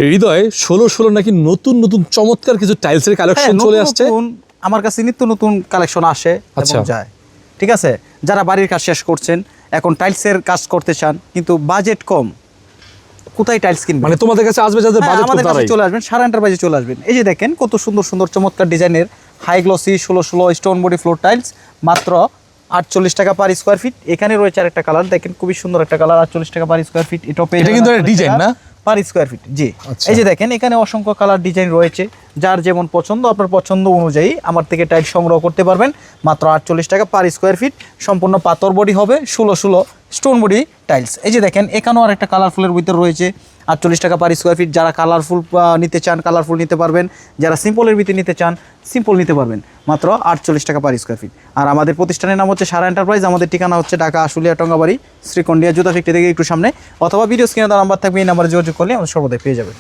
হৃদয় 16 নাকি নতুন নতুন চমৎকার কিছু টাইলসের কালেকশন চলে আসছে। আমার কাছে নিত্য নতুন কালেকশন আসে এবং যায়, ঠিক আছে। যারা বাড়ির কাজ শেষ করছেন, এখন টাইলসের কাজ করতে চান কিন্তু বাজেট কম, কোথায় টাইলস কিনবেন? মানে তোমাদের কাছে আসবে যাদের বাজেট কম, আমাদের কাছে চলে আসবেন, সারা এন্টারপ্রাইজে চলে আসবেন। এই যে দেখেন কত সুন্দর সুন্দর চমৎকার ডিজাইনের high glossy 16 stone body floor tiles, মাত্র 48 টাকা পার স্কোয়ার ফিট। এখানে রয়েছে আরেকটা কালার, দেখেন খুবই সুন্দর একটা কালার, 48 টাকা পার স্কোয়ার ফিট। এটা কিন্তু ডিজাইন না পার স্কোয়ার ফিট, জি। এই যে দেখেন এখানে অসংখ্য কালার ডিজাইন রয়েছে, যার যেমন পছন্দ আপনার পছন্দ অনুযায়ী আমার থেকে টাইল সংগ্রহ করতে পারবেন। মাত্র 48 টাকা পার স্কোয়ার ফিট, সম্পূর্ণ পাথর বডি হবে, 16 স্টোন বডি টাইলস। এই যে দেখেন এখানেও আরেকটা কালারফুলের ভিতর রয়েছে 48 টাকা পার স্কোয়ার ফিট। যারা কালারফুল নিতে চান কালারফুল নিতে পারবেন, যারা সিম্পলের ভিতরে নিতে চান সিম্পল নিতে পারবেন, মাত্র 48 টাকা পার স্কোয়ার ফিট। আর আমাদের প্রতিষ্ঠানের নাম হচ্ছে সারা এন্টারপ্রাইজ। আমাদের ঠিকানা হচ্ছে ঢাকা আশুলিয়া টঙ্গাবাড়ি শ্রীকন্ডিয়া জুতা ফ্যাক্টরি থেকে একটু সামনে, অথবা ভিডিও স্ক্রিনে দেওয়া নাম্বার থাকবে, এই নাম্বারে যোগাযোগ করলে আমাদের সর্বদাই পেয়ে যাবেন।